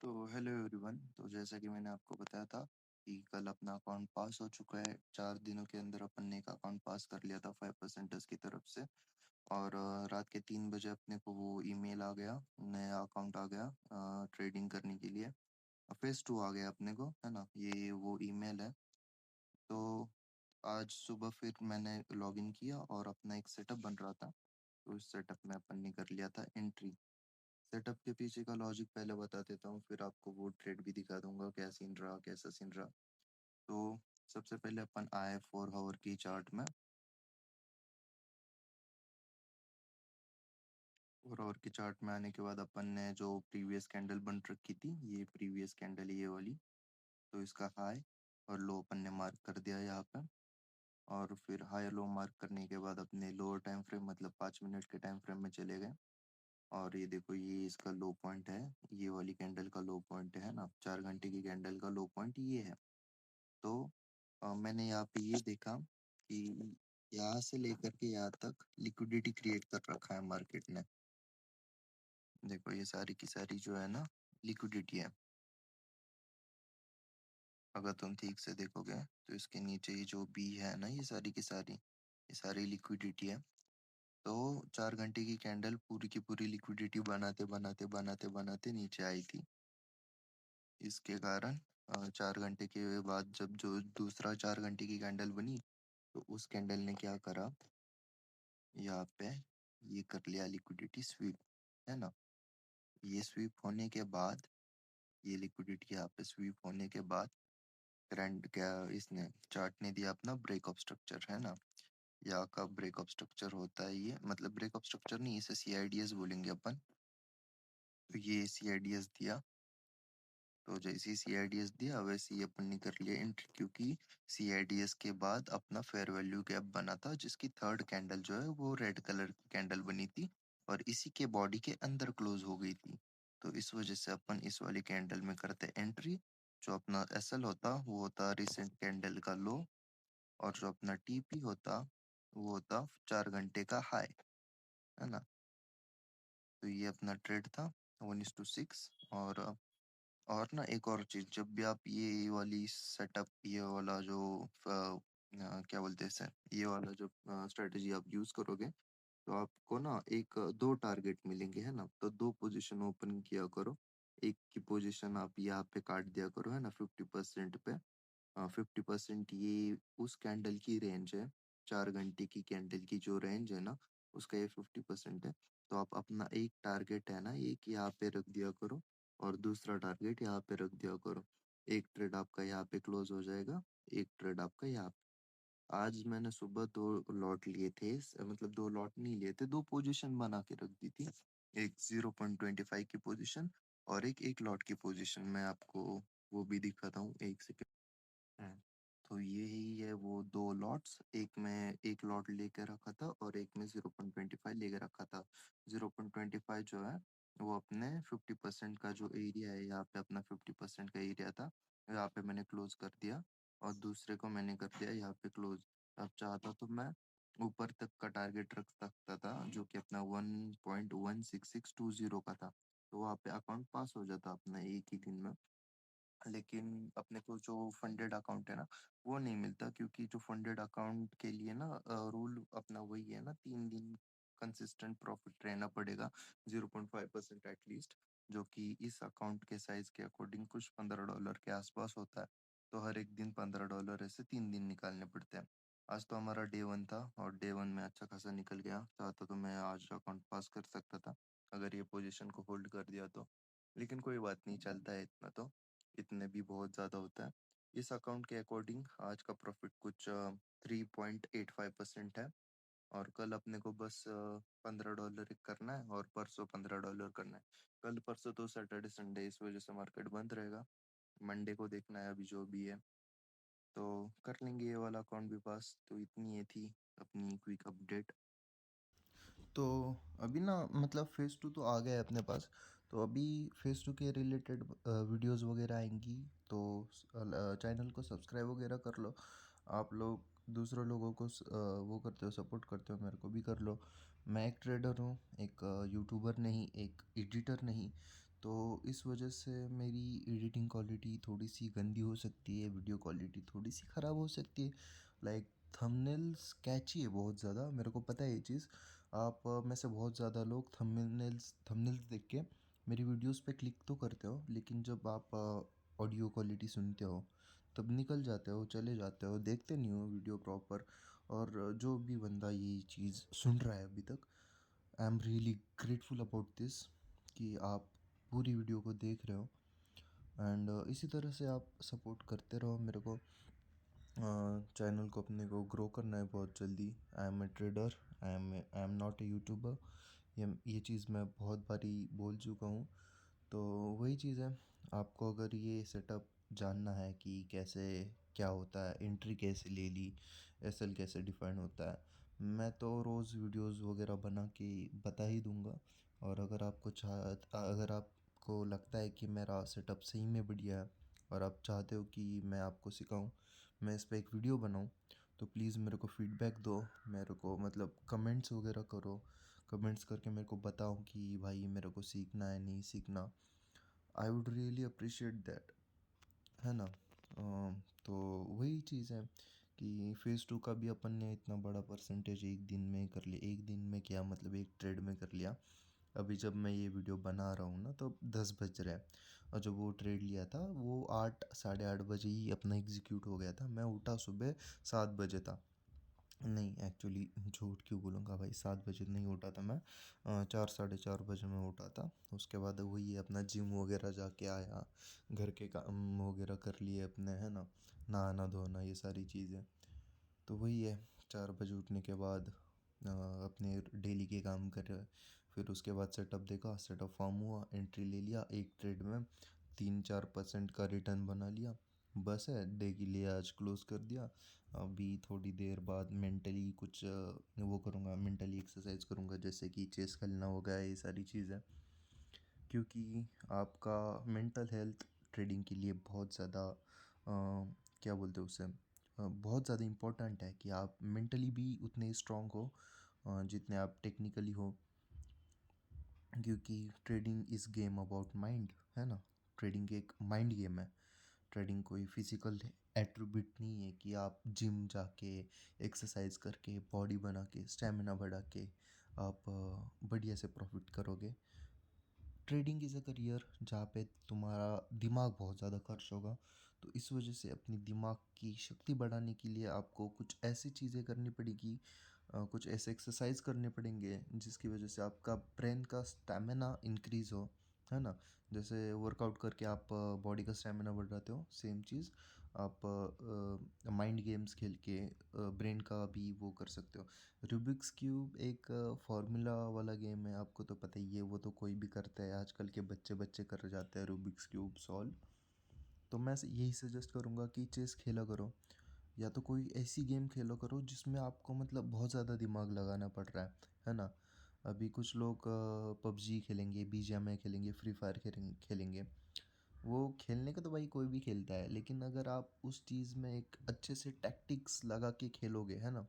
तो hello everyone. तो जैसा कि मैंने आपको बताया था कि कल अपना अकाउंट पास हो चुका है। 4 दिनों के अंदर अपन ने एक अकाउंट पास कर लिया था 5% की तरफ से। और रात के 3 बजे अपने को वो ईमेल आ गया, नया अकाउंट आ गया ट्रेडिंग करने के लिए। फेज 2 आ गया अपने को, है ना, ये वो ईमेल है। तो आज सुबह फिर मैंने लॉगिन किया और अपना एक सेटअप बन रहा था। तो इस सेटअप में अपन ने कर लिया था एंट्री। सेटअप के पीछे का लॉजिक पहले बता देता हूँ, फिर आपको वो ट्रेड भी दिखा दूंगा क्या सीन रहा, कैसा सीन रहा। तो सबसे पहले अपन आए 4 आवर की चार्ट में। 4 आवर की चार्ट में आने के बाद अपन ने जो प्रीवियस कैंडल बन रखी थी, ये प्रीवियस कैंडल ये वाली, तो इसका हाई और लो अपन ने मार्क कर दिया यहाँ पे। और फिर हाई लो मार्क करने के बाद अपने लोअर टाइम फ्रेम मतलब 5 मिनट के टाइम फ्रेम में चले गए। और ये देखो, ये इसका लो पॉइंट है, ये वाली कैंडल का लो पॉइंट है ना, 4 घंटे की कैंडल का लो पॉइंट ये है। तो मैंने यहाँ पे ये देखा कि यहाँ से लेकर के यहाँ तक लिक्विडिटी क्रिएट कर रखा है मार्केट ने। देखो ये सारी की सारी जो है ना लिक्विडिटी है। अगर तुम ठीक से देखोगे तो इसके नीचे ये जो बी है ना, ये सारी लिक्विडिटी है। तो 4 घंटे की कैंडल पूरी की पूरी लिक्विडिटी बनाते बनाते बनाते बनाते नीचे आई थी। इसके कारण 4 घंटे के बाद जब जो दूसरा 4 घंटे की कैंडल बनी, तो उस कैंडल ने क्या करा, यहाँ पे ये कर लिया लिक्विडिटी स्वीप, है ना। ये स्वीप होने के बाद, ये लिक्विडिटी यहाँ पे स्वीप होने के बाद करंट क्या, इसने चार्ट ने दिया अपना ब्रेकअप स्ट्रक्चर, है ना। यहाँ का ब्रेकअप स्ट्रक्चर होता है ये, मतलब ब्रेकअप स्ट्रक्चर नहीं, इसे सीआईडीएस बोलेंगे अपन। तो ये सीआईडीएस दिया। तो जैसे ही सीआईडीएस दिया वैसे ही अपन ने कर लिया एंट्री, क्योंकि सीआईडीएस के बाद अपना फेयर वैल्यू गैप बना था, जिसकी थर्ड कैंडल जो है वो रेड कलर की कैंडल बनी थी और इसी के बॉडी के अंदर क्लोज हो गई थी। तो इस वजह से अपन इस वाली कैंडल में करते एंट्री। जो अपना एसएल होता वो होता रिसेंट कैंडल का लो, और जो अपना टीपी होता वो होता 4 घंटे का हाई, है ना। तो ये अपना ट्रेड था 1:6। और ना एक और चीज, जब भी आप ये वाली सेटअप, ये वाला जो क्या बोलते हैं इसे, ये वाला जो स्ट्रेटजी आप यूज करोगे, तो आपको ना एक दो टारगेट मिलेंगे, है ना। तो दो पोजीशन ओपन किया करो। एक की पोजीशन आप यहाँ पे काट दिया करो, है ना, 50% पे। 50% ये उस कैंडल की रेंज है, 4 घंटे की कैंडल की जो रेंज है ना, उसका ये 50% है। तो आप अपना एक टारगेट है ना, एक यहाँ पे रख दिया करो और दूसरा टारगेट यहाँ पे रख दिया करो। एक ट्रेड आपका यहाँ पे क्लोज हो जाएगा, एक ट्रेड आपका यहाँ पे। आज मैंने सुबह 2 लॉट लिए थे, मतलब 2 लॉट नहीं लिए थे, 2 पोजीशन बना के रख दी थी। एक 0.25 की पोजीशन और एक 1 लॉट की पोजीशन। मैं आपको वो भी दिखाता हूँ, एक सेकेंड। हाँ, तो यही है वो 2 लॉट्स, एक में 1 लॉट लेके रखा था और एक में 0.25 लेके रखा था। 0.25 जो है वो अपने 50% का जो एरिया है, यहाँ पे अपना 50% का एरिया था, यहाँ पे मैंने क्लोज कर दिया। और दूसरे को मैंने कर दिया यहाँ पे क्लोज। अब चाहता तो मैं ऊपर तक का टारगेट रख सकता था, जो कि अपना 1.16620 का था। तो वहाँ पे अकाउंट पास हो जाता अपना एक ही दिन में। लेकिन अपने को जो फंडेड अकाउंट है ना, वो नहीं मिलता, क्योंकि जो फंडेड अकाउंट के लिए ना रूल अपना वही है ना, 3 दिन कंसिस्टेंट प्रॉफिट रहना पड़ेगा, 0.5% एटलीस्ट, जो कि इस अकाउंट के साइज के अकॉर्डिंग कुछ $15 के आसपास होता है। तो हर एक दिन $15 ऐसे 3 दिन निकालने पड़ते हैं। आज तो हमारा डे 1 था और डे 1 में अच्छा खासा निकल गया। चाहता तो मैं आज अकाउंट पास कर सकता था अगर ये पोजीशन को होल्ड कर दिया तो, लेकिन कोई बात नहीं, चलता है इतना तो, इतने भी बहुत ज़्यादा होता है। इस अकाउंट के अकॉर्डिंग आज का प्रॉफिट कुछ 3.85% है। और कल अपने को बस $15 करना है और परसों $15 करना है। कल परसों तो सैटरडे संडे, इस वजह से मार्केट बंद रहेगा। मंडे को देखना है अभी जो भी है, तो कर लेंगे ये वाला अकाउंट भी पास। तो इतनी ये थी अपनी क्विक अपडेट। तो अभी ना मतलब फेज़ 2 तो आ गया है अपने पास। तो अभी फेज़ 2 के रिलेटेड वीडियोस वगैरह आएंगी। तो चैनल को सब्सक्राइब वगैरह कर लो। आप लोग दूसरों लोगों को वो करते हो, सपोर्ट करते हो, मेरे को भी कर लो। मैं एक ट्रेडर हूँ, एक यूट्यूबर नहीं, एक एडिटर नहीं। तो इस वजह से मेरी एडिटिंग क्वालिटी थोड़ी-सी गंदी हो सकती है, वीडियो क्वालिटी थोड़ी-सी ख़राब हो सकती है। लाइक थंबनेल्स कैची है बहुत ज़्यादा, मेरे को पता है ये चीज़। आप में से बहुत ज़्यादा लोग थंबनेल्स थंबनेल्स देख के मेरी वीडियोज़ पे क्लिक तो करते हो, लेकिन जब आप ऑडियो क्वालिटी सुनते हो, तब निकल जाते हो, चले जाते हो, देखते नहीं हो वीडियो प्रॉपर। और जो भी बंदा ये चीज़ सुन रहा है अभी तक, I am really grateful about this कि आप पूरी वीडियो को देख रहे हो। एंड इसी तरह से आप सपोर्ट करते रहो मेरे को। चैनल को अपने को ग्रो करना है बहुत जल्दी। I am a trader, I am not a YouTuber. ये चीज़ मैं बहुत बारी बोल चुका हूँ। तो वही चीज़ है, आपको अगर ये सेटअप जानना है कि कैसे क्या होता है, एंट्री कैसे ले ली, एसएल कैसे डिफाइन होता है, मैं तो रोज़ वीडियोस वगैरह बना के बता ही दूंगा। और अगर आपको लगता है कि मेरा सेटअप सही में बढ़िया है और आप चाहते हो कि मैं आपको सिखाऊं, मैं इस पर एक वीडियो बनाऊं, तो प्लीज़ मेरे को फीडबैक दो। मेरे को मतलब कमेंट्स वगैरह करो, कमेंट्स करके मेरे को बताओ कि भाई मेरे को सीखना है नहीं सीखना। I would really appreciate that, है ना। तो वही चीज़ है कि फेज़ टू का भी अपन ने इतना बड़ा परसेंटेज एक दिन में कर लिया। एक दिन में क्या मतलब, एक ट्रेड में कर लिया। अभी जब मैं ये वीडियो बना रहा हूँ ना, तो 10 बज रहा है। और जब वो ट्रेड लिया था वो 8 साढ़े 8 बजे ही अपना एग्जीक्यूट हो गया था। मैं उठा सुबह 7 बजे था। नहीं, एक्चुअली झूठ क्यों बोलूँगा भाई, 7 बजे नहीं उठा था मैं। 4 साढ़े 4 बजे मैं उठा था। उसके बाद वही अपना जिम वगैरह जाके आया, घर के काम वगैरह कर लिए अपने, है ना, नहाना धोना ये सारी चीज़ें। तो वही है, 4 बजे उठने के बाद अपने डेली के काम करे। फिर उसके बाद सेटअप देखा, सेटअप फॉर्म हुआ, एंट्री ले लिया, एक ट्रेड में 3-4% का रिटर्न बना लिया। बस है, डे के लिए आज क्लोज कर दिया। अभी थोड़ी देर बाद मेंटली कुछ वो करूँगा, मेंटली एक्सरसाइज करूँगा, जैसे कि चेस खेलना हो गया, ये सारी चीज़ें। क्योंकि आपका मेंटल हेल्थ ट्रेडिंग के लिए बहुत ज़्यादा क्या बोलते हैं उसे, बहुत ज़्यादा इम्पोर्टेंट है कि आप मेंटली भी उतने स्ट्रांग हो जितने आप टेक्निकली हो। क्योंकि trading is game about mind, है ना। ट्रेडिंग एक माइंड गेम है। ट्रेडिंग कोई फिजिकल एट्रीब्यूट नहीं है कि आप जिम जाके एक्सरसाइज करके बॉडी बना के स्टेमिना बढ़ा के आप बढ़िया से प्रॉफिट करोगे। ट्रेडिंग इज़ अ करियर जहाँ पे तुम्हारा दिमाग बहुत ज़्यादा खर्च होगा। तो इस वजह से अपनी दिमाग की शक्ति बढ़ाने के लिए आपको कुछ ऐसी चीज़ें करनी पड़ेगी, कुछ ऐसे एक्सरसाइज करने पड़ेंगे जिसकी वजह से आपका ब्रेन का स्टेमिना इंक्रीज हो, है ना। जैसे वर्कआउट करके आप बॉडी का स्टेमिना बढ़ाते हो, सेम चीज़ आप माइंड गेम्स खेल के ब्रेन का भी वो कर सकते हो। रूबिक्स क्यूब एक फार्मूला वाला गेम है, आपको तो पता ही है, वो तो कोई भी करता है, आजकल के बच्चे बच्चे कर जाते हैं रूबिक्स क्यूब सॉल्व। तो मैं यही सजेस्ट करूँगा कि चेस खेला करो, या तो कोई ऐसी गेम खेलो करो जिसमें आपको मतलब बहुत ज़्यादा दिमाग लगाना पड़ रहा है ना। अभी कुछ लोग पबजी खेलेंगे, बीजीएमआई खेलेंगे, फ्री फायर खेलेंगे। वो खेलने का तो भाई कोई भी खेलता है, लेकिन अगर आप उस चीज़ में एक अच्छे से टैक्टिक्स लगा के खेलोगे, है ना,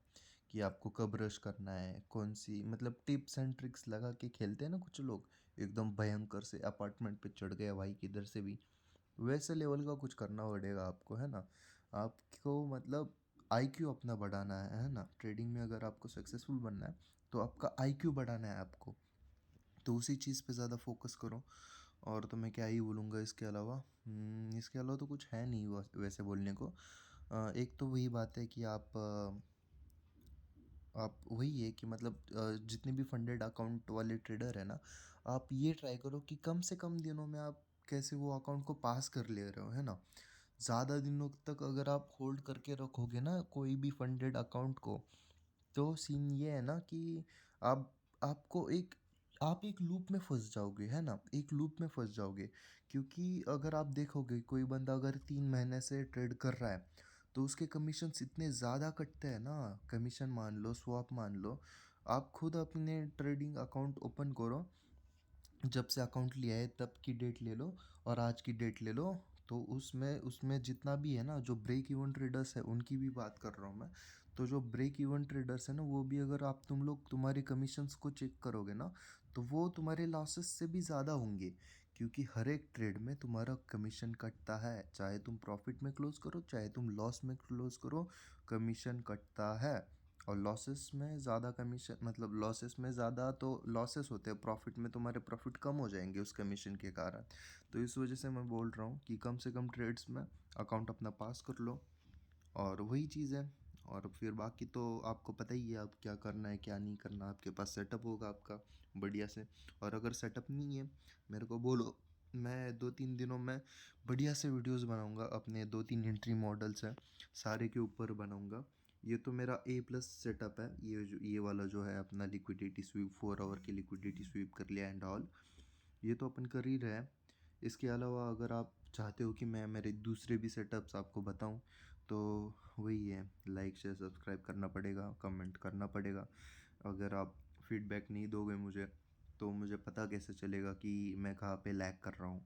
कि आपको कब रश करना है, कौन सी मतलब टिप्स एंड ट्रिक्स लगा के खेलते हैं ना कुछ लोग, एकदम भयंकर से अपार्टमेंट पे चढ़ गया भाई किधर से भी, वैसे लेवल का कुछ करना पड़ेगा आपको, है ना। आपको मतलब आईक्यू अपना बढ़ाना है ना। ट्रेडिंग में अगर आपको सक्सेसफुल बनना है तो आपका आईक्यू बढ़ाना है आपको। तो उसी चीज़ पे ज़्यादा फोकस करो। और तो मैं क्या ही बोलूँगा इसके अलावा, इसके अलावा तो कुछ है नहीं वैसे बोलने को। एक तो वही बात है कि आप वही है कि मतलब जितने भी फंडेड अकाउंट वाले ट्रेडर है ना, आप ये ट्राई करो कि कम से कम दिनों में आप कैसे वो अकाउंट को पास कर ले रहे हो, है ना। ज़्यादा दिनों तक अगर आप होल्ड करके रखोगे ना कोई भी फंडेड अकाउंट को, तो सीन ये है ना कि आप आपको एक आप एक लूप में फंस जाओगे, है ना, एक लूप में फंस जाओगे। क्योंकि अगर आप देखोगे कोई बंदा अगर 3 महीने से ट्रेड कर रहा है, तो उसके कमीशंस इतने ज़्यादा कटते हैं ना। कमीशन मान लो, स्वैप मान लो, आप खुद अपने ट्रेडिंग अकाउंट ओपन करो, जब से अकाउंट लिया है तब की डेट ले लो और आज की डेट ले लो। तो उसमें उसमें जितना भी है ना, जो ब्रेक इवन ट्रेडर्स है उनकी भी बात कर रहा हूँ मैं। तो जो ब्रेक इवन ट्रेडर्स है ना, वो भी अगर आप तुम लोग तुम्हारे कमीशंस को चेक करोगे ना, तो वो तुम्हारे लॉसेस से भी ज़्यादा होंगे। क्योंकि हर एक ट्रेड में तुम्हारा कमीशन कटता है, चाहे तुम प्रॉफिट में क्लोज करो चाहे तुम लॉस में क्लोज करो, कमीशन कटता है। और लॉसेस में ज़्यादा कमीशन, मतलब लॉसेस में ज़्यादा तो लॉसेस होते हैं, प्रॉफिट में तुम्हारे प्रॉफिट कम हो जाएंगे उस कमीशन के कारण। तो इस वजह से मैं बोल रहा हूँ कि कम से कम ट्रेड्स में अकाउंट अपना पास कर लो, और वही चीज़ है। और फिर बाकी तो आपको पता ही है आप क्या करना है क्या नहीं करना, आपके पास सेटअप होगा आपका बढ़िया से। और अगर सेटअप नहीं है, मेरे को बोलो, मैं 2-3 दिनों में बढ़िया से वीडियोस बनाऊंगा, अपने 2-3 एंट्री मॉडल्स हैं सारे के ऊपर बनाऊंगा। ये तो मेरा A+ सेटअप है, ये वाला जो है अपना लिक्विडिटी स्वीप, 4 आवर की लिक्विडिटी स्वीप कर लिया एंड ऑल, ये तो अपन कर ही रहे हैं। इसके अलावा अगर आप चाहते हो कि मैं मेरे दूसरे भी सेटअप्स आपको बताऊं, तो वही है, लाइक शेयर सब्सक्राइब करना पड़ेगा, कमेंट करना पड़ेगा। अगर आप फीडबैक नहीं दोगे मुझे, तो मुझे पता कैसे चलेगा कि मैं कहाँ पे लैग कर रहा हूँ।